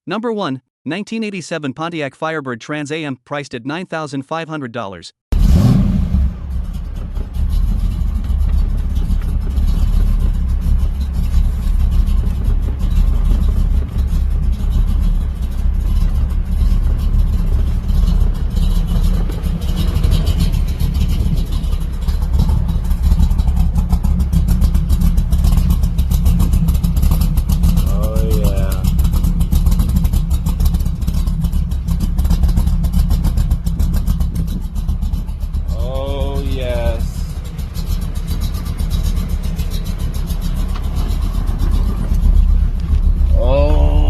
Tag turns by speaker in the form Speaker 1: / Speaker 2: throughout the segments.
Speaker 1: Number 1. 1987 Pontiac Firebird Trans AM, priced at $9,500.
Speaker 2: Oh yes. Oh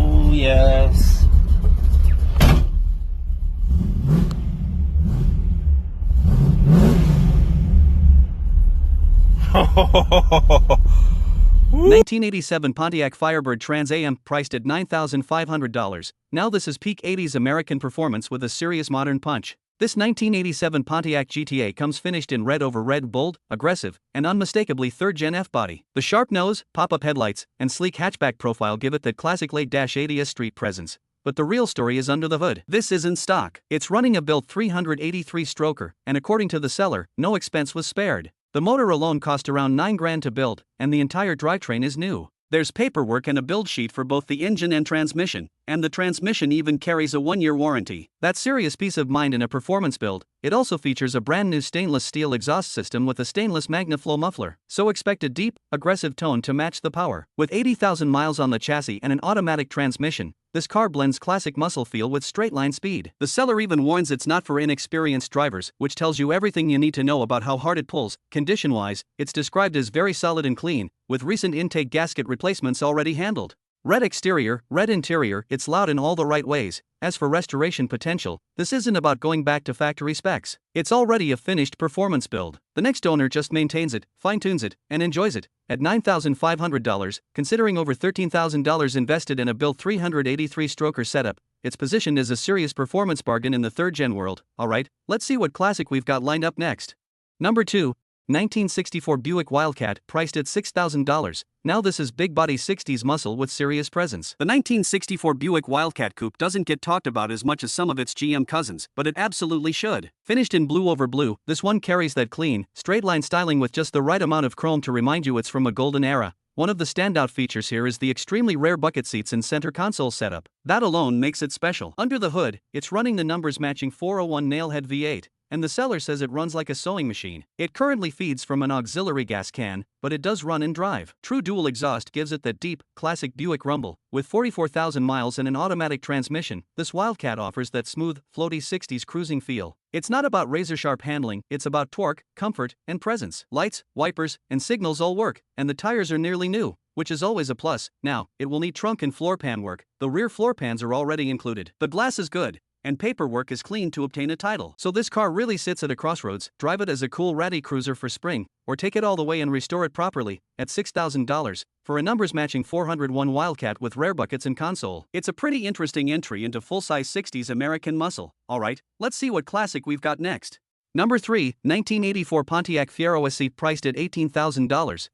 Speaker 1: 1987 Pontiac Firebird Trans AM, priced at $9,500. Now this is peak 80s American performance with a serious modern punch. This 1987 Pontiac GTA comes finished in red over red, bold, aggressive, and unmistakably third-gen F-body. The sharp nose, pop-up headlights, and sleek hatchback profile give it that classic late-80s street presence. But the real story is under the hood. This isn't stock. It's running a built 383-stroker, and according to the seller, no expense was spared. The motor alone cost around $9,000 to build, and the entire drivetrain is new. There's paperwork and a build sheet for both the engine and transmission, and the transmission even carries a 1-year warranty. That's serious peace of mind in a performance build. It also features a brand new stainless steel exhaust system with a stainless MagnaFlow muffler, so expect a deep, aggressive tone to match the power. With 80,000 miles on the chassis and an automatic transmission, this car blends classic muscle feel with straight-line speed. The seller even warns it's not for inexperienced drivers, which tells you everything you need to know about how hard it pulls. Condition-wise, it's described as very solid and clean, with recent intake gasket replacements already handled. Red exterior, red interior, it's loud in all the right ways. As for restoration potential, this isn't about going back to factory specs. It's already a finished performance build. The next owner just maintains it, fine-tunes it, and enjoys it. At $9,500, considering over $13,000 invested in a built 383-stroker setup, it's positioned as a serious performance bargain in the third-gen world. Alright, let's see what classic we've got lined up next. Number 2. 1964 Buick Wildcat, priced at $6,000. Now this is big body 60s muscle with serious presence. The 1964 Buick Wildcat Coupe doesn't get talked about as much as some of its GM cousins, but it absolutely should. Finished in blue over blue, this one carries that clean, straight line styling with just the right amount of chrome to remind you it's from a golden era. One of the standout features here is the extremely rare bucket seats and center console setup. That alone makes it special. Under the hood, it's running the numbers matching 401 nailhead V8. And the seller says it runs like a sewing machine. It currently feeds from an auxiliary gas can, but it does run and drive. True dual exhaust gives it that deep, classic Buick rumble. With 44,000 miles and an automatic transmission, this Wildcat offers that smooth, floaty 60s cruising feel. It's not about razor-sharp handling, it's about torque, comfort, and presence. Lights, wipers, and signals all work, and the tires are nearly new, which is always a plus. Now, it will need trunk and floor pan work. The rear floor pans are already included. The glass is good, and paperwork is clean to obtain a title. So this car really sits at a crossroads. Drive it as a cool ratty cruiser for spring, or take it all the way and restore it properly, at $6,000, for a numbers matching 401 Wildcat with rare buckets and console. It's a pretty interesting entry into full-size 60s American muscle. Alright, let's see what classic we've got next. Number 3, 1984 Pontiac Fiero SC, priced at $18,000.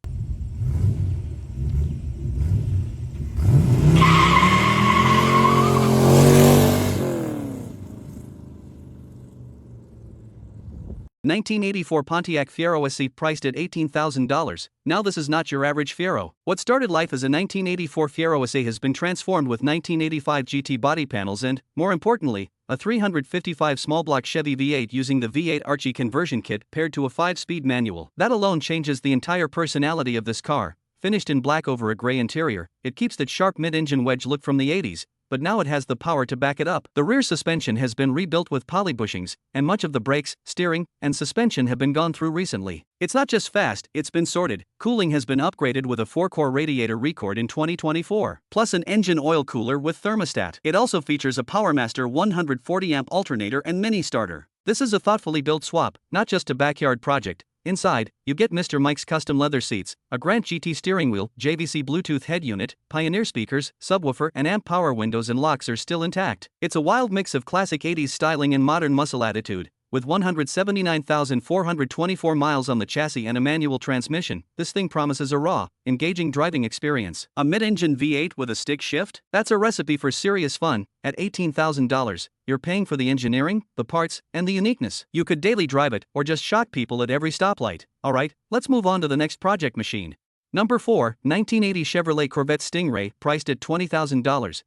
Speaker 1: 1984 Pontiac Fiero SC, priced at $18,000. Now this is not your average Fiero. What started life as a 1984 Fiero SC has been transformed with 1985 GT body panels and, more importantly, a 355 small block Chevy V8 using the V8 Archie conversion kit paired to a 5-speed manual. That alone changes the entire personality of this car. Finished in black over a gray interior, it keeps that sharp mid-engine wedge look from the 80s. But now it has the power to back it up. The rear suspension has been rebuilt with poly bushings, and much of the brakes, steering, and suspension have been gone through recently. It's not just fast, it's been sorted. Cooling has been upgraded with a 4-core radiator record in 2024, plus an engine oil cooler with thermostat. It also features a PowerMaster 140-amp alternator and mini starter. This is a thoughtfully built swap, not just a backyard project. Inside, you get Mr. Mike's custom leather seats, a Grant GT steering wheel, JVC Bluetooth head unit, Pioneer speakers, subwoofer, and amp power windows and locks are still intact. It's a wild mix of classic 80s styling and modern muscle attitude, With 179,424 miles on the chassis and a manual transmission, this thing promises a raw, engaging driving experience. A mid-engine V8 with a stick shift? That's a recipe for serious fun. At $18,000, you're paying for the engineering, the parts, and the uniqueness. You could daily drive it or just shock people at every stoplight. Alright, let's move on to the next project machine. Number 4, 1980 Chevrolet Corvette Stingray, priced at $20,000.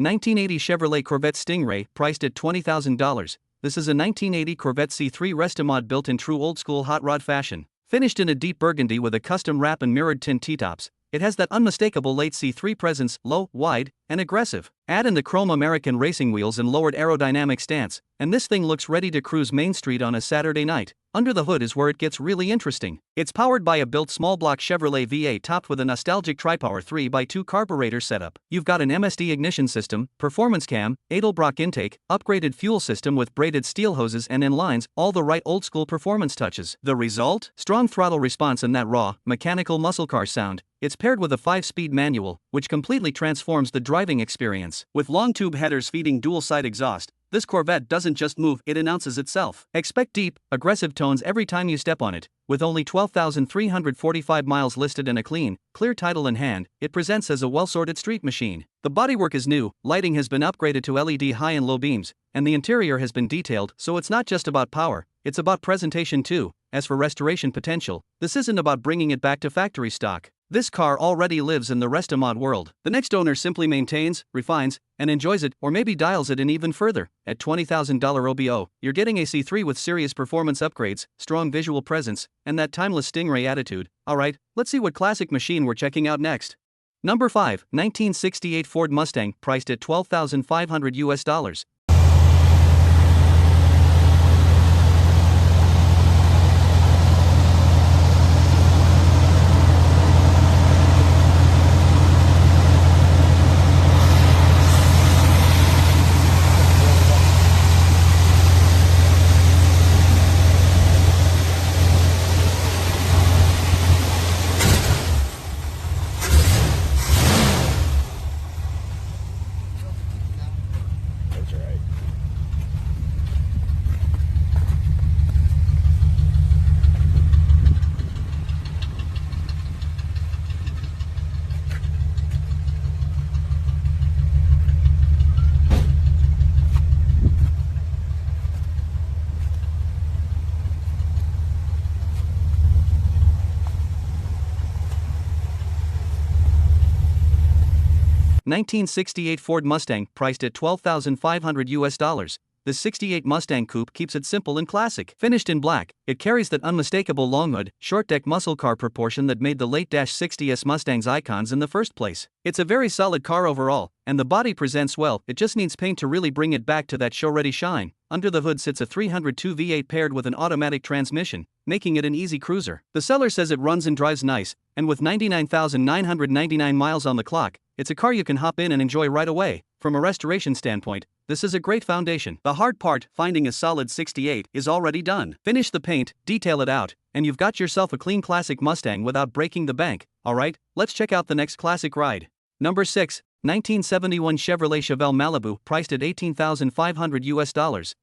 Speaker 1: 1980 Chevrolet Corvette Stingray, priced at $20,000. This is a 1980 Corvette C3 Restomod built in true old-school hot rod fashion. Finished in a deep burgundy with a custom wrap and mirrored tin T-tops, it has that unmistakable late C3 presence, low, wide, and aggressive. Add in the chrome American racing wheels and lowered aerodynamic stance, and this thing looks ready to cruise Main Street on a Saturday night. Under the hood is where it gets really interesting. It's powered by a built small-block Chevrolet V8 topped with a nostalgic tri-power 3x2 carburetor setup. You've got an MSD ignition system, performance cam, Edelbrock intake, upgraded fuel system with braided steel hoses and inlines, all the right old-school performance touches. The result? Strong throttle response and that raw, mechanical muscle car sound. It's paired with a 5-speed manual, which completely transforms the driving experience. With long tube headers feeding dual-side exhaust, this Corvette doesn't just move, it announces itself. Expect deep, aggressive tones every time you step on it. With only 12,345 miles listed and a clean, clear title in hand, it presents as a well-sorted street machine. The bodywork is new, lighting has been upgraded to LED high and low beams, and the interior has been detailed, so it's not just about power, it's about presentation too. As for restoration potential, this isn't about bringing it back to factory stock. This car already lives in the Restomod world. The next owner simply maintains, refines, and enjoys it, or maybe dials it in even further. At $20,000 OBO, you're getting a C3 with serious performance upgrades, strong visual presence, and that timeless Stingray attitude. Alright, let's see what classic machine we're checking out next. Number 5, 1968 Ford Mustang, priced at $12,500 US. 1968 Ford Mustang, priced at $12,500 US. The 68 Mustang Coupe keeps it simple and classic. Finished in black, it carries that unmistakable long hood, short deck muscle car proportion that made the late -60s Mustangs icons in the first place. It's a very solid car overall, and the body presents well, it just needs paint to really bring it back to that show-ready shine. Under the hood sits a 302 V8 paired with an automatic transmission, making it an easy cruiser. The seller says it runs and drives nice, and with 99,999 miles on the clock, it's a car you can hop in and enjoy right away. From a restoration standpoint, this is a great foundation. The hard part, finding a solid 68, is already done. Finish the paint, detail it out, and you've got yourself a clean classic Mustang without breaking the bank. Alright, let's check out the next classic ride. Number 6, 1971 Chevrolet Chevelle Malibu, priced at $18,500 US.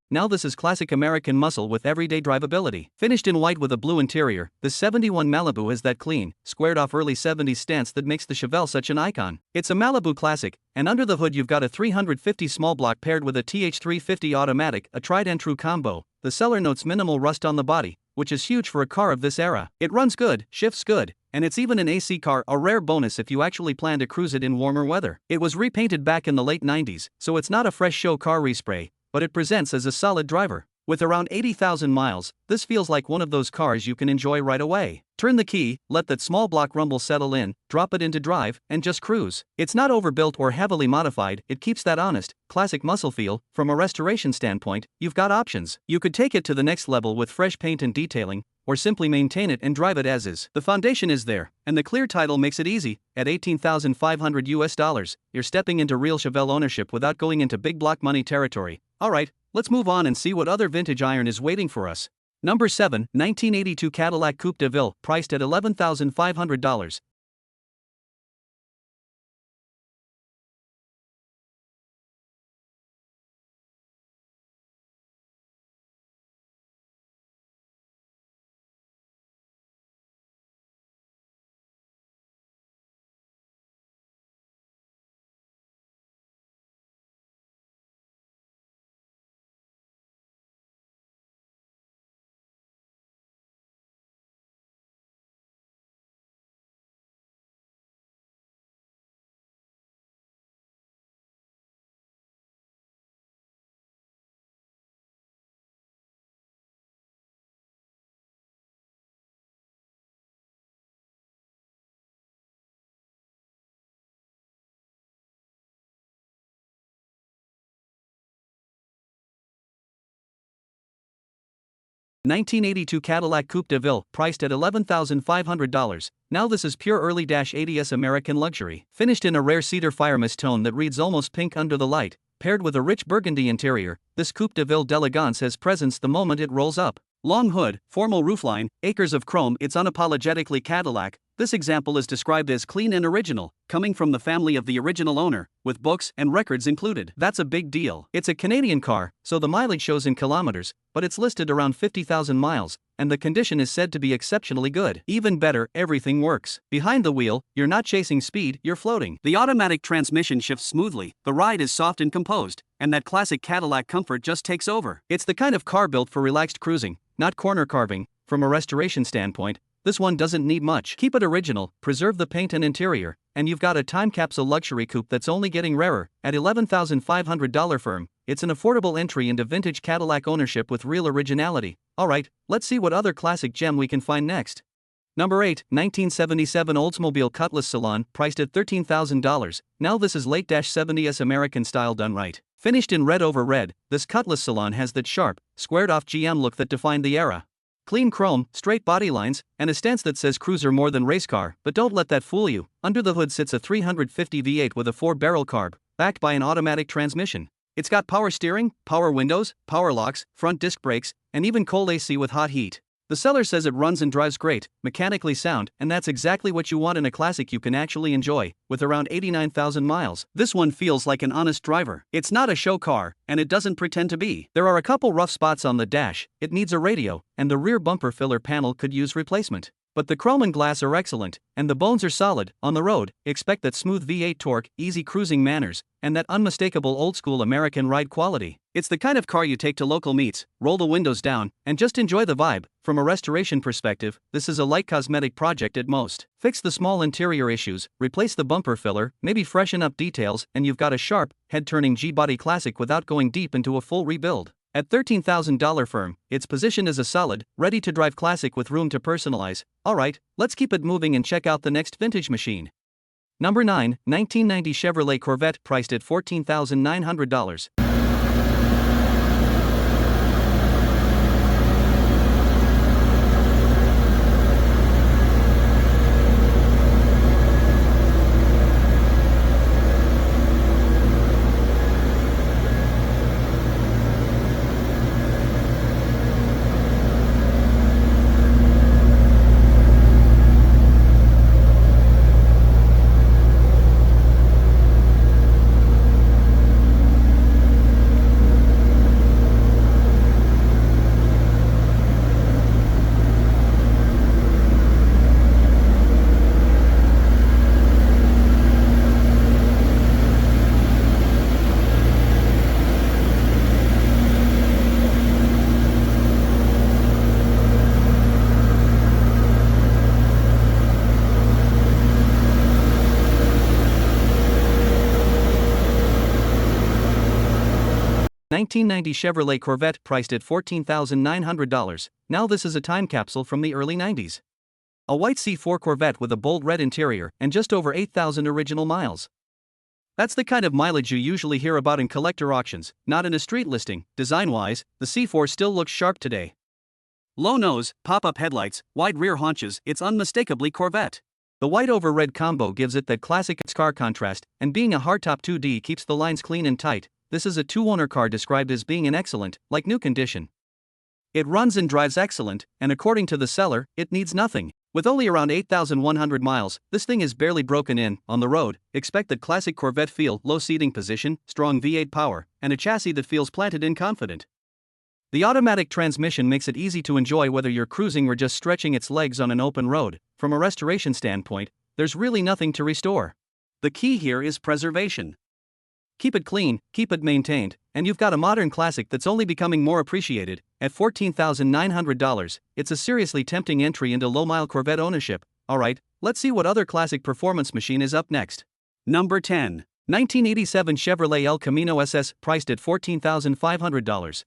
Speaker 1: Now this is classic American muscle with everyday drivability. Finished in white with a blue interior, the 71 Malibu has that clean, squared-off early 70s stance that makes the Chevelle such an icon. It's a Malibu classic, and under the hood you've got a 350 small block paired with a TH350 automatic, a tried-and-true combo. The seller notes minimal rust on the body, which is huge for a car of this era. It runs good, shifts good, and it's even an AC car, a rare bonus if you actually plan to cruise it in warmer weather. It was repainted back in the late 90s, so it's not a fresh show car respray, but it presents as a solid driver. With around 80,000 miles, this feels like one of those cars you can enjoy right away. Turn the key, let that small block rumble settle in, drop it into drive, and just cruise. It's not overbuilt or heavily modified, it keeps that honest, classic muscle feel. From a restoration standpoint, you've got options. You could take it to the next level with fresh paint and detailing, or simply maintain it and drive it as is. The foundation is there, and the clear title makes it easy. At $18,500 US, you're stepping into real Chevelle ownership without going into big block money territory. Alright, let's move on and see what other vintage iron is waiting for us. Number 7, 1982 Cadillac Coupe de Ville, priced at $11,500. $1982 Cadillac Coupe de Ville, priced at $11,500. Now this is pure early-80s American luxury. Finished in a rare cedar firemist tone that reads almost pink under the light, paired with a rich burgundy interior, this Coupe de Ville d'Elegance has presence the moment it rolls up. Long hood, formal roofline, acres of chrome, it's unapologetically Cadillac. This example is described as clean and original, coming from the family of the original owner, with books and records included. That's a big deal. It's a Canadian car, so the mileage shows in kilometers, but it's listed around 50,000 miles, and the condition is said to be exceptionally good. Even better, everything works. Behind the wheel, you're not chasing speed, you're floating. The automatic transmission shifts smoothly, the ride is soft and composed, and that classic Cadillac comfort just takes over. It's the kind of car built for relaxed cruising, not corner carving. From a restoration standpoint, this one doesn't need much. Keep it original, preserve the paint and interior, and you've got a time capsule luxury coupe that's only getting rarer. At $11,500 firm, it's an affordable entry into vintage Cadillac ownership with real originality. Alright, let's see what other classic gem we can find next. Number 8, 1977 Oldsmobile Cutlass Salon, priced at $13,000. Now this is late 70s American style done right. Finished in red over red, this Cutlass Salon has that sharp, squared-off GM look that defined the era. Clean chrome, straight body lines, and a stance that says cruiser more than race car, but don't let that fool you. Under the hood sits a 350 V8 with a 4-barrel carb, backed by an automatic transmission. It's got power steering, power windows, power locks, front disc brakes, and even cold AC with hot heat. The seller says it runs and drives great, mechanically sound, and that's exactly what you want in a classic you can actually enjoy. With around 89,000 miles, this one feels like an honest driver. It's not a show car, and it doesn't pretend to be. There are a couple rough spots on the dash, it needs a radio, and the rear bumper filler panel could use replacement. But the chrome and glass are excellent, and the bones are solid. On the road, expect that smooth V8 torque, easy cruising manners, and that unmistakable old-school American ride quality. It's the kind of car you take to local meets, roll the windows down, and just enjoy the vibe. From a restoration perspective, this is a light cosmetic project at most. Fix the small interior issues, replace the bumper filler, maybe freshen up details, and you've got a sharp, head-turning G-body classic without going deep into a full rebuild. At $13,000 firm, it's positioned as a solid, ready-to-drive classic with room to personalize. Alright, let's keep it moving and check out the next vintage machine. Number 9, 1990 Chevrolet Corvette, priced at $14,900. 1990 Chevrolet Corvette priced at $14,900. Now this is a time capsule from the early 90s. A white C4 Corvette with a bold red interior and just over 8,000 original miles. That's the kind of mileage you usually hear about in collector auctions, not in a street listing. Design-wise, the C4 still looks sharp today. Low nose, pop-up headlights, wide rear haunches, it's unmistakably Corvette. The white over red combo gives it that classic car contrast, and being a hardtop 2D keeps the lines clean and tight. This is a two-owner car described as being in excellent, like new condition. It runs and drives excellent, and according to the seller, it needs nothing. With only around 8,100 miles, this thing is barely broken in. On the road, expect that classic Corvette feel, low seating position, strong V8 power, and a chassis that feels planted and confident. The automatic transmission makes it easy to enjoy whether you're cruising or just stretching its legs on an open road. From a restoration standpoint, there's really nothing to restore. The key here is preservation. Keep it clean, keep it maintained, and you've got a modern classic that's only becoming more appreciated. At $14,900, it's a seriously tempting entry into low-mile Corvette ownership. Alright, let's see what other classic performance machine is up next. Number 10. 1987 Chevrolet El Camino SS, priced at $14,500.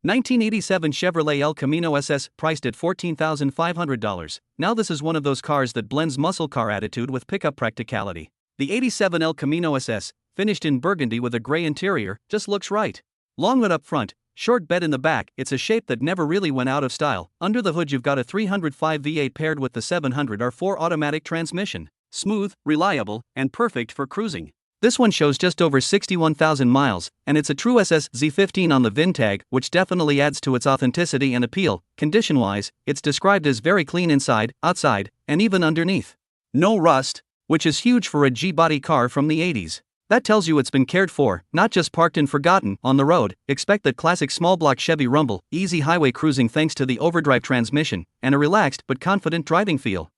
Speaker 1: 1987 Chevrolet El Camino SS, priced at $14,500. Now this is one of those cars that blends muscle car attitude with pickup practicality. The 87 El Camino SS, finished in burgundy with a gray interior, just looks right. Long hood up front, short bed in the back, it's a shape that never really went out of style. Under the hood you've got a 305 V8 paired with the 700R4 automatic transmission. Smooth, reliable, and perfect for cruising. This one shows just over 61,000 miles, and it's a true SS Z15 on the VIN tag, which definitely adds to its authenticity and appeal. Condition-wise, it's described as very clean inside, outside, and even underneath. No rust, which is huge for a G-body car from the 80s. That tells you it's been cared for, not just parked and forgotten. On the road, expect that classic small-block Chevy rumble, easy highway cruising thanks to the overdrive transmission, and a relaxed but confident driving feel.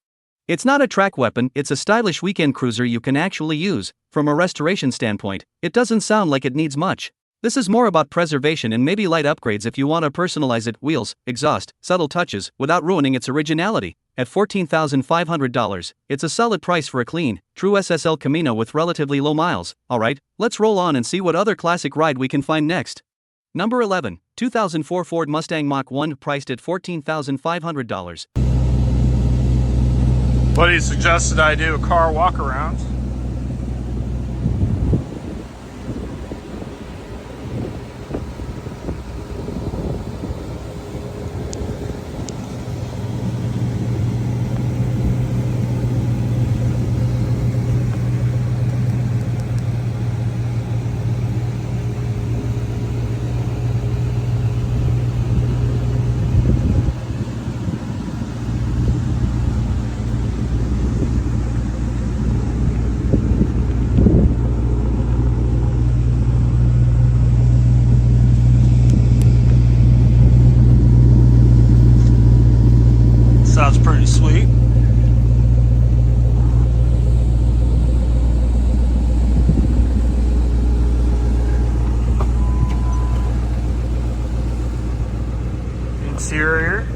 Speaker 1: It's not a track weapon, it's a stylish weekend cruiser you can actually use. From a restoration standpoint, it doesn't sound like it needs much. This is more about preservation and maybe light upgrades if you want to personalize it, wheels, exhaust, subtle touches, without ruining its originality. At $14,500, it's a solid price for a clean, true SS El Camino with relatively low miles. Alright, let's roll on and see what other classic ride we can find next. Number 11. 2004 Ford Mustang Mach-1, priced at $14,500.
Speaker 2: Buddy suggested I do a car walk around. Sounds pretty sweet. Interior.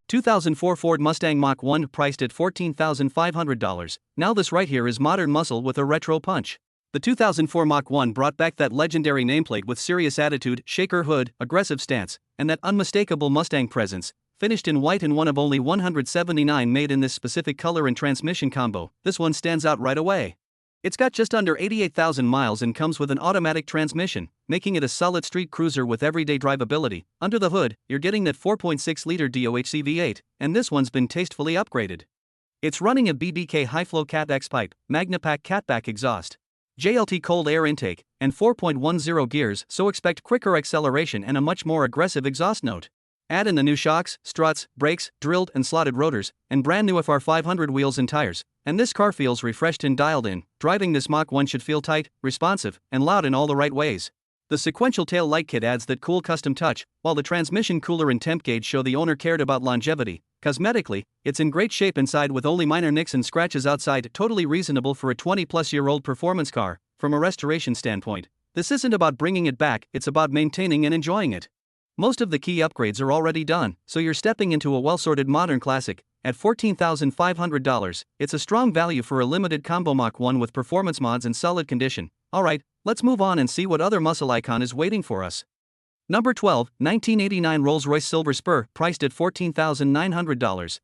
Speaker 1: 2004 Ford Mustang Mach-1, priced at $14,500. Now this right here is modern muscle with a retro punch. The 2004 Mach-1 brought back that legendary nameplate with serious attitude, shaker hood, aggressive stance, and that unmistakable Mustang presence. Finished in white and one of only 179 made in this specific color and transmission combo, this one stands out right away. It's got just under 88,000 miles and comes with an automatic transmission, making it a solid street cruiser with everyday drivability. Under the hood, you're getting that 4.6-liter DOHC V8, and this one's been tastefully upgraded. It's running a BBK high-flow Cat X pipe, Magnapack catback exhaust, JLT cold air intake, and 4.10 gears, so expect quicker acceleration and a much more aggressive exhaust note. Add in the new shocks, struts, brakes, drilled and slotted rotors, and brand new FR 500 wheels and tires, and this car feels refreshed and dialed in. Driving this Mach 1 should feel tight, responsive, and loud in all the right ways. The sequential tail light kit adds that cool custom touch, while the transmission cooler and temp gauge show the owner cared about longevity. Cosmetically, it's in great shape inside with only minor nicks and scratches outside, totally reasonable for a 20-plus-year-old performance car. From a restoration standpoint, this isn't about bringing it back, it's about maintaining and enjoying it. Most of the key upgrades are already done, so you're stepping into a well-sorted modern classic. At $14,500, it's a strong value for a limited combo Mach 1 with performance mods in solid condition. Alright, let's move on and see what other muscle icon is waiting for us. Number 12, 1989 Rolls-Royce Silver Spur, priced at $14,900.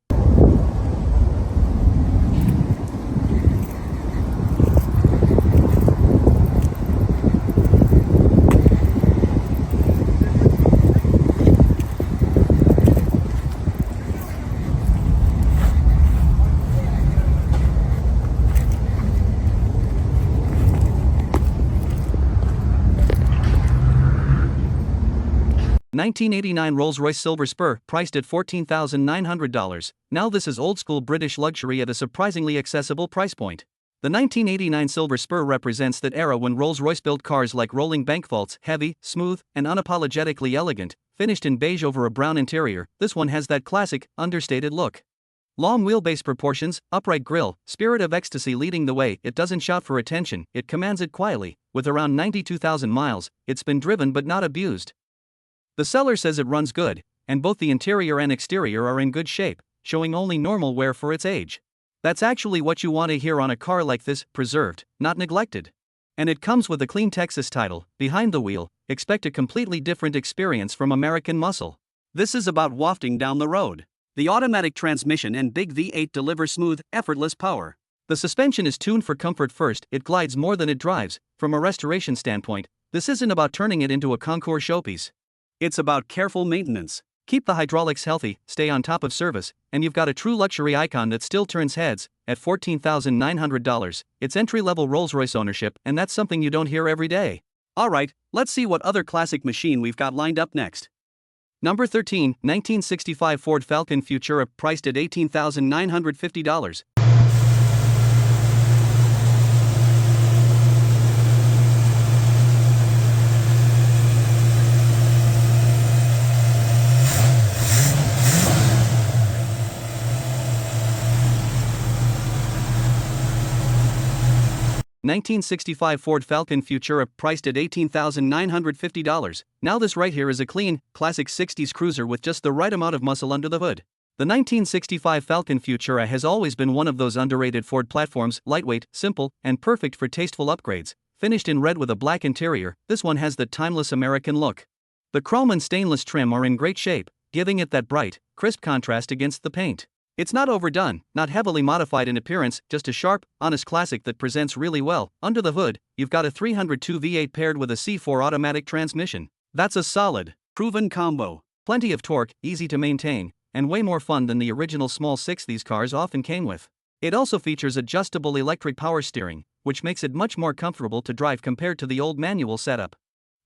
Speaker 1: 1989 Rolls-Royce Silver Spur, priced at $14,900. Now this is old-school British luxury at a surprisingly accessible price point. The 1989 Silver Spur represents that era when Rolls-Royce built cars like rolling bank vaults, heavy, smooth, and unapologetically elegant, finished in beige over a brown interior. This one has that classic, understated look. Long wheelbase proportions, upright grille, spirit of ecstasy leading the way. It doesn't shout for attention, it commands it quietly. With around 92,000 miles, it's been driven but not abused. The seller says it runs good, and both the interior and exterior are in good shape, showing only normal wear for its age. That's actually what you want to hear on a car like this, preserved, not neglected. And it comes with a clean Texas title. Behind the wheel, expect a completely different experience from American muscle. This is about wafting down the road. The automatic transmission and big V8 deliver smooth, effortless power. The suspension is tuned for comfort first, it glides more than it drives. From a restoration standpoint, this isn't about turning it into a concours showpiece. It's about careful maintenance. Keep the hydraulics healthy, stay on top of service, and you've got a true luxury icon that still turns heads. At $14,900, it's entry-level Rolls-Royce ownership, and that's something you don't hear every day. Alright, let's see what other classic machine we've got lined up next. Number 13, 1965 Ford Falcon Futura, priced at $18,950. 1965 Ford Falcon Futura, priced at $18,950. Now this right here is a clean, classic 60s cruiser with just the right amount of muscle under the hood. The 1965 Falcon Futura has always been one of those underrated Ford platforms, lightweight, simple, and perfect for tasteful upgrades. Finished in red with a black interior, this one has the timeless American look. The chrome and stainless trim are in great shape, giving it that bright, crisp contrast against the paint. It's not overdone, not heavily modified in appearance, just a sharp, honest classic that presents really well. Under the hood, you've got a 302 V8 paired with a C4 automatic transmission. That's a solid, proven combo. Plenty of torque, easy to maintain, and way more fun than the original small 6 these cars often came with. It also features adjustable electric power steering, which makes it much more comfortable to drive compared to the old manual setup.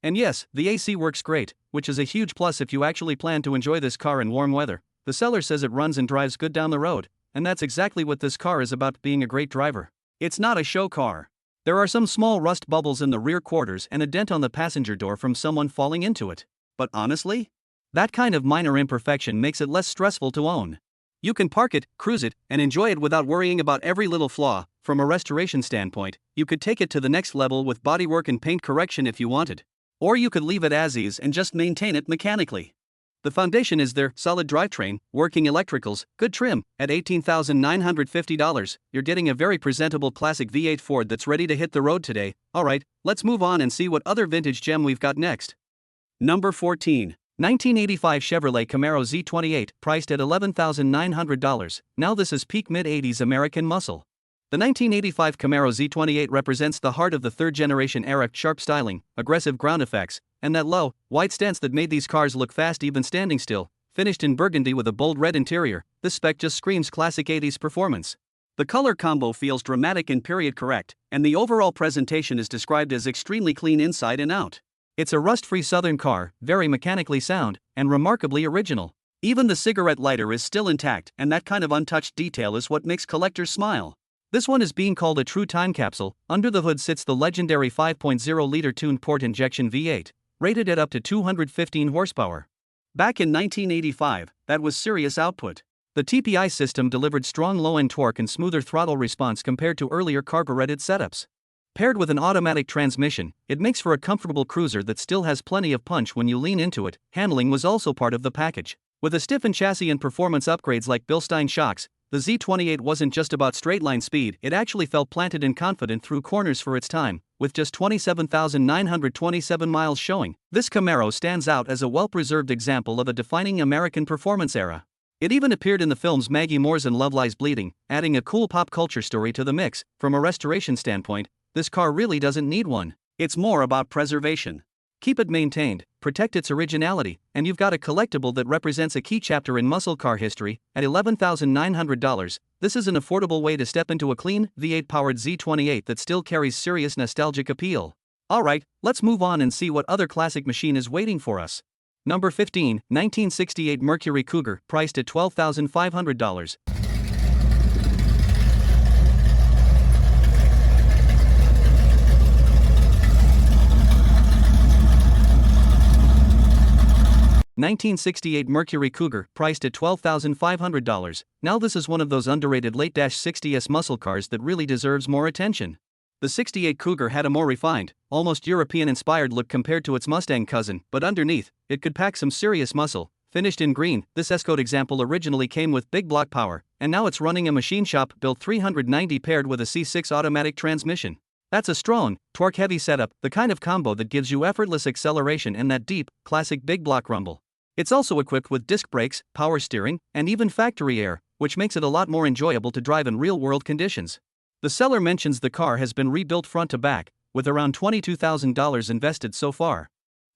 Speaker 1: And yes, the AC works great, which is a huge plus if you actually plan to enjoy this car in warm weather. The seller says it runs and drives good down the road, and that's exactly what this car is about, being a great driver. It's not a show car. There are some small rust bubbles in the rear quarters and a dent on the passenger door from someone falling into it. But honestly, that kind of minor imperfection makes it less stressful to own. You can park it, cruise it, and enjoy it without worrying about every little flaw. From a restoration standpoint, you could take it to the next level with bodywork and paint correction if you wanted. Or you could leave it as is and just maintain it mechanically. The foundation is there: solid drivetrain, working electricals, good trim. At $18,950, you're getting a very presentable classic V8 Ford that's ready to hit the road today. Alright, let's move on and see what other vintage gem we've got next. Number 14. 1985 Chevrolet Camaro Z28, priced at $11,900. Now this is peak mid-80s American muscle. The 1985 Camaro Z28 represents the heart of the third-generation era: sharp styling, aggressive ground effects, and that low, wide stance that made these cars look fast even standing still. Finished in burgundy with a bold red interior, this spec just screams classic 80s performance. The color combo feels dramatic and period correct, and the overall presentation is described as extremely clean inside and out. It's a rust-free Southern car, very mechanically sound, and remarkably original. Even the cigarette lighter is still intact, and that kind of untouched detail is what makes collectors smile. This one is being called a true time capsule. Under the hood sits the legendary 5.0-liter tuned port injection V8, rated at up to 215 horsepower. Back in 1985, that was serious output. The TPI system delivered strong low-end torque and smoother throttle response compared to earlier carbureted setups. Paired with an automatic transmission, it makes for a comfortable cruiser that still has plenty of punch when you lean into it. Handling was also part of the package. With a stiffened chassis and performance upgrades like Bilstein shocks, the Z28 wasn't just about straight-line speed, it actually felt planted and confident through corners for its time. With just 27,927 miles showing, this Camaro stands out as a well-preserved example of a defining American performance era. It even appeared in the films Maggie Moore's and Love Lies Bleeding, adding a cool pop culture story to the mix. From a restoration standpoint, this car really doesn't need one. It's more about preservation. Keep it maintained, protect its originality, and you've got a collectible that represents a key chapter in muscle car history. At $11,900, this is an affordable way to step into a clean, V8-powered Z28 that still carries serious nostalgic appeal. Alright, let's move on and see what other classic machine is waiting for us. Number 15, 1968 Mercury Cougar, priced at $12,500. 1968 Mercury Cougar, priced at $12,500. Now this is one of those underrated late-60s muscle cars that really deserves more attention. The 68 Cougar had a more refined, almost European-inspired look compared to its Mustang cousin, but underneath, it could pack some serious muscle. Finished in green, this S-Code example originally came with big block power, and now it's running a machine shop-built 390 paired with a C6 automatic transmission. That's a strong, torque-heavy setup, the kind of combo that gives you effortless acceleration and that deep, classic big block rumble. It's also equipped with disc brakes, power steering, and even factory air, which makes it a lot more enjoyable to drive in real-world conditions. The seller mentions the car has been rebuilt front to back, with around $22,000 invested so far.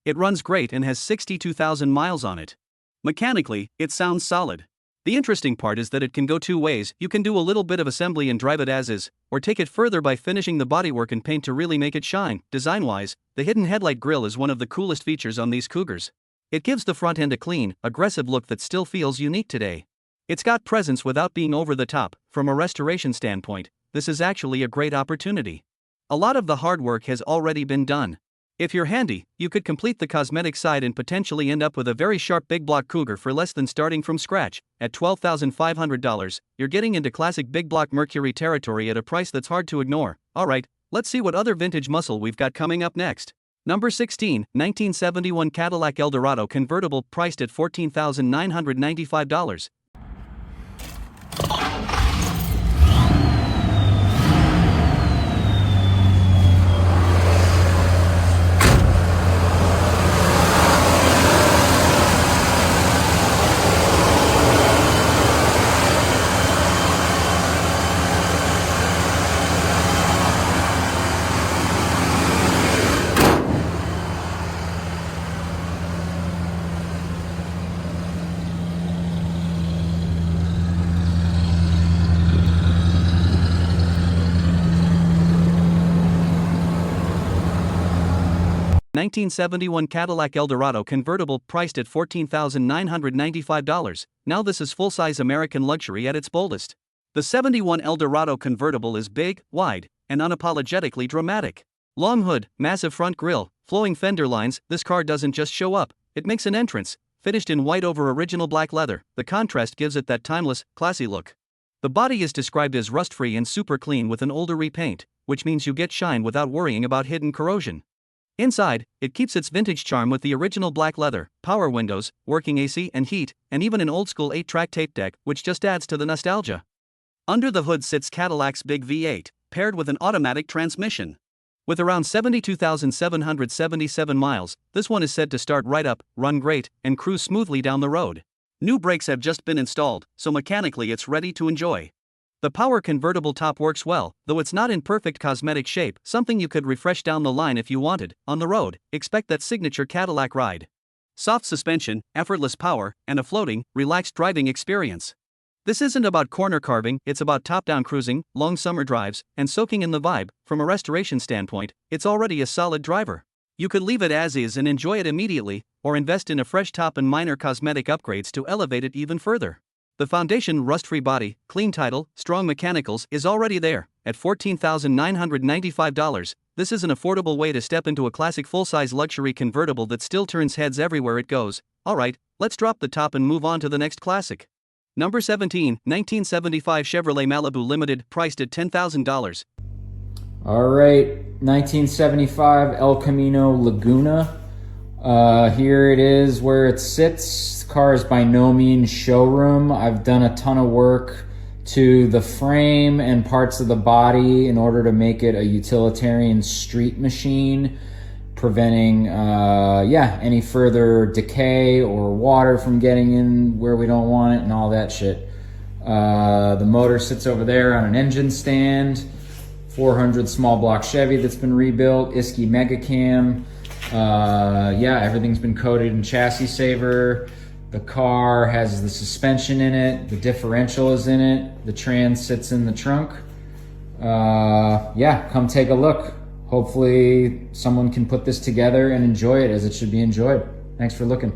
Speaker 1: It runs great and has 62,000 miles on it. Mechanically, it sounds solid. The interesting part is that it can go two ways. You can do a little bit of assembly and drive it as is, or take it further by finishing the bodywork and paint to really make it shine. Design-wise, the hidden headlight grille is one of the coolest features on these Cougars. It gives the front end a clean, aggressive look that still feels unique today. It's got presence without being over the top. From a restoration standpoint, this is actually a great opportunity. A lot of the hard work has already been done. If you're handy, you could complete the cosmetic side and potentially end up with a very sharp big block Cougar for less than starting from scratch. At $12,500, you're getting into classic big block Mercury territory at a price that's hard to ignore. Alright, let's see what other vintage muscle we've got coming up next. Number 16, 1971 Cadillac Eldorado convertible, priced at $14,995. 1971 Cadillac Eldorado convertible, priced at $14,995. Now this is full-size American luxury at its boldest. The 71 Eldorado convertible is big, wide, and unapologetically dramatic. Long hood, massive front grille, flowing fender lines. This car doesn't just show up, it makes an entrance. Finished in white over original black leather, the contrast gives it that timeless, classy look. The body is described as rust-free and super clean with an older repaint, which means you get shine without worrying about hidden corrosion. Inside, it keeps its vintage charm with the original black leather, power windows, working AC and heat, and even an old-school 8-track tape deck, which just adds to the nostalgia. Under the hood sits Cadillac's big V8, paired with an automatic transmission. With around 72,777 miles, this one is said to start right up, run great, and cruise smoothly down the road. New brakes have just been installed, so mechanically it's ready to enjoy. The power convertible top works well, though it's not in perfect cosmetic shape, something you could refresh down the line if you wanted. On the road, expect that signature Cadillac ride. Soft suspension, effortless power, and a floating, relaxed driving experience. This isn't about corner carving, it's about top-down cruising, long summer drives, and soaking in the vibe. From a restoration standpoint, it's already a solid driver. You could leave it as is and enjoy it immediately, or invest in a fresh top and minor cosmetic upgrades to elevate it even further. The foundation rust-free body, clean title, strong mechanicals is already there. At $14,995, this is an affordable way to step into a classic full-size luxury convertible that still turns heads everywhere it goes. Alright, let's drop the top and move on to the next classic. Number 17, 1975 Chevrolet Malibu Limited, priced at $10,000.
Speaker 3: All right, 1975 El Camino Laguna. Here it is where it sits. The car is by no means showroom. I've done a ton of work to the frame and parts of the body in order to make it a utilitarian street machine, preventing any further decay or water from getting in where we don't want it and all that shit. The motor sits over there on an engine stand. 400 small block Chevy that's been rebuilt, Isky Mega Cam. Everything's been coated in chassis saver. The car has the suspension in it, the differential is in it, the trans sits in the trunk. Come take a look. Hopefully someone can put this together and enjoy it as it should be enjoyed. Thanks for looking.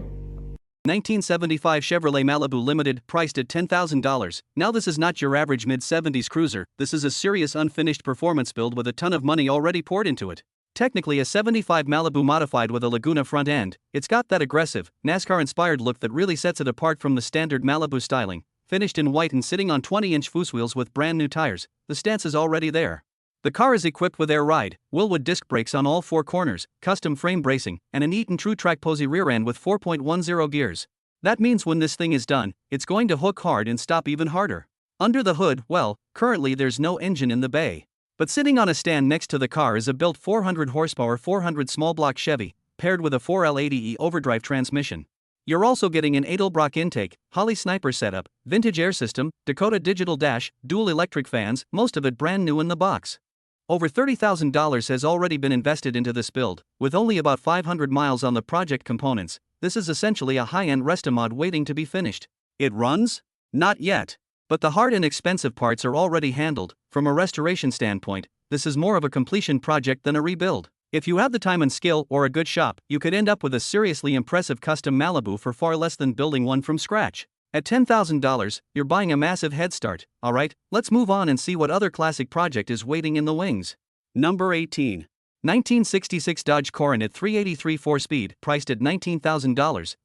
Speaker 1: 1975 Chevrolet Malibu Limited, priced at $10,000. Now this is not your average mid-70s cruiser, this is a serious unfinished performance build with a ton of money already poured into it. Technically a 75 Malibu modified with a Laguna front end, it's got that aggressive, NASCAR-inspired look that really sets it apart from the standard Malibu styling. Finished in white and sitting on 20-inch wheels with brand new tires, the stance is already there. The car is equipped with air ride, Willwood disc brakes on all four corners, custom frame bracing, and a neat and true track posy rear end with 4.10 gears. That means when this thing is done, it's going to hook hard and stop even harder. Under the hood, well, currently there's no engine in the bay. But sitting on a stand next to the car is a built 400 horsepower 400 small block Chevy, paired with a 4L80E overdrive transmission. You're also getting an Edelbrock intake, Holley sniper setup, vintage air system, Dakota digital dash, dual electric fans, most of it brand new in the box. Over $30,000 has already been invested into this build, with only about 500 miles on the project components. This is essentially a high-end Restomod waiting to be finished. It runs? Not yet. But the hard and expensive parts are already handled. From a restoration standpoint, this is more of a completion project than a rebuild. If you have the time and skill or a good shop, you could end up with a seriously impressive custom Malibu for far less than building one from scratch. At $10,000, you're buying a massive head start. Alright, let's move on and see what other classic project is waiting in the wings. Number 18. 1966 Dodge Coronet 383 4-speed, priced at $19,000.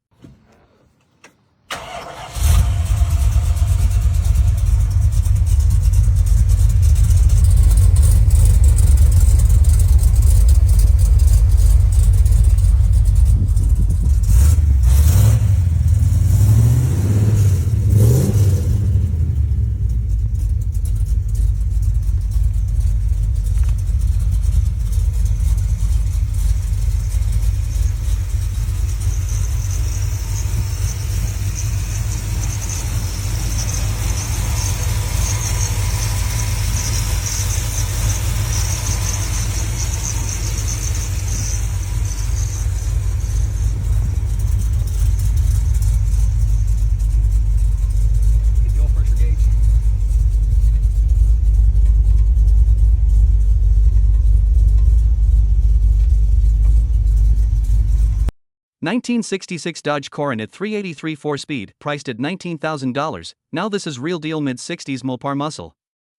Speaker 1: 1966 Dodge Coronet 383 4-speed, priced at $19,000. Now this is real deal mid-60s Mopar muscle.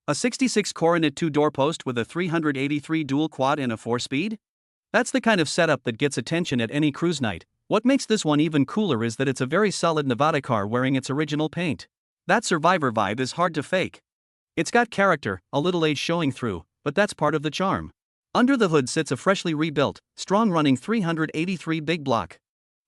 Speaker 1: A 66 Coronet 2-door post with a 383 dual quad and a 4-speed? That's the kind of setup that gets attention at any cruise night. What makes this one even cooler is that it's a very solid Nevada car wearing its original paint. That survivor vibe is hard to fake. It's got character, a little age showing through, but that's part of the charm. Under the hood sits a freshly rebuilt, strong-running 383 big block.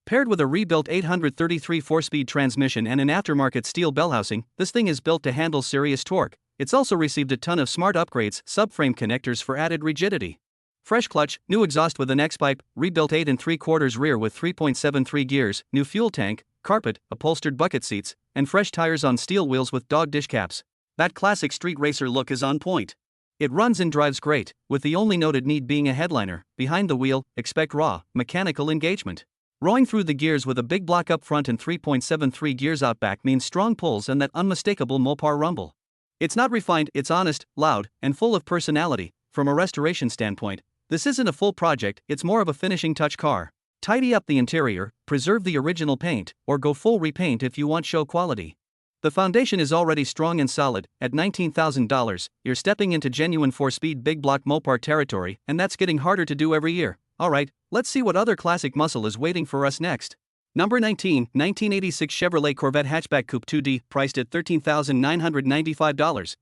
Speaker 1: Paired with a rebuilt 833 4-speed transmission and an aftermarket steel bell housing, this thing is built to handle serious torque. It's also received a ton of smart upgrades, subframe connectors for added rigidity. Fresh clutch, new exhaust with an X-pipe, rebuilt 8 3/4 rear with 3.73 gears, new fuel tank, carpet, upholstered bucket seats, and fresh tires on steel wheels with dog dish caps. That classic street racer look is on point. It runs and drives great, with the only noted need being a headliner. Behind the wheel, expect raw, mechanical engagement. Rowing through the gears with a big block up front and 3.73 gears out back means strong pulls and that unmistakable Mopar rumble. It's not refined, it's honest, loud, and full of personality. From a restoration standpoint, this isn't a full project, it's more of a finishing touch car. Tidy up the interior, preserve the original paint, or go full repaint if you want show quality. The foundation is already strong and solid. At $19,000, you're stepping into genuine 4-speed big block Mopar territory, and that's getting harder to do every year. Alright, let's see what other classic muscle is waiting for us next. Number 19, 1986 Chevrolet Corvette Hatchback Coupe 2D, priced at $13,995.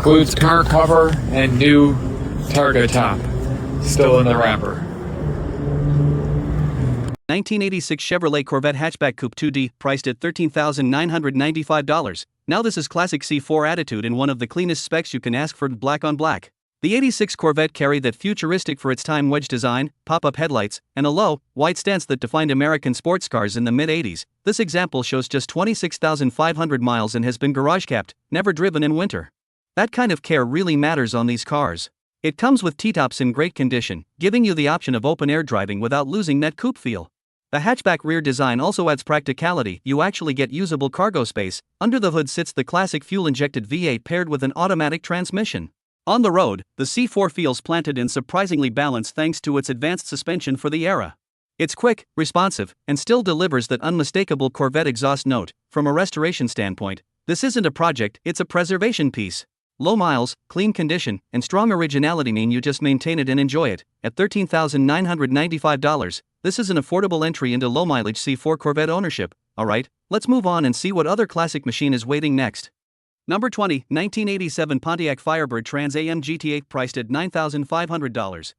Speaker 4: Includes car cover and new Targa top, still in the wrapper.
Speaker 1: 1986 Chevrolet Corvette Hatchback Coupe 2D, priced at $13,995. Now this is classic C4 attitude in one of the cleanest specs you can ask for, black on black. The 86 Corvette carried that futuristic for its time wedge design, pop-up headlights, and a low, white stance that defined American sports cars in the mid-80s. This example shows just 26,500 miles and has been garage-capped, never driven in winter. That kind of care really matters on these cars. It comes with T-tops in great condition, giving you the option of open-air driving without losing that coupe feel. The hatchback rear design also adds practicality. You actually get usable cargo space. Under the hood sits the classic fuel-injected V8 paired with an automatic transmission. On the road, the C4 feels planted and surprisingly balanced thanks to its advanced suspension for the era. It's quick, responsive, and still delivers that unmistakable Corvette exhaust note. From a restoration standpoint, this isn't a project, it's a preservation piece. Low miles, clean condition, and strong originality mean you just maintain it and enjoy it. At $13,995, this is an affordable entry into low-mileage C4 Corvette ownership. Alright, let's move on and see what other classic machine is waiting next. Number 20, 1987 Pontiac Firebird Trans Am GT8, priced at $9,500.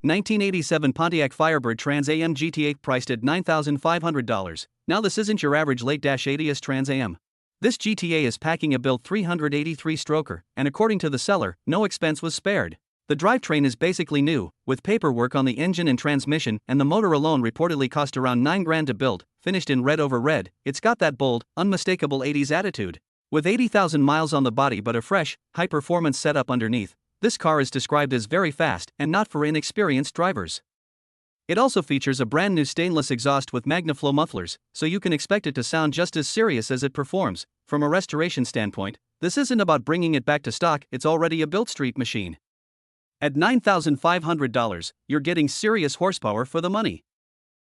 Speaker 1: 1987 Pontiac Firebird Trans Am GT8, priced at $9,500. Now this isn't your average late-80s Trans Am. This GTA is packing a built 383-stroker, and according to the seller, no expense was spared. The drivetrain is basically new, with paperwork on the engine and transmission, and the motor alone reportedly cost around $9,000 to build. Finished in red over red, it's got that bold, unmistakable 80s attitude. With 80,000 miles on the body but a fresh, high-performance setup underneath, this car is described as very fast and not for inexperienced drivers. It also features a brand new stainless exhaust with MagnaFlow mufflers, so you can expect it to sound just as serious as it performs. From a restoration standpoint, this isn't about bringing it back to stock, it's already a built street machine. At $9,500, you're getting serious horsepower for the money.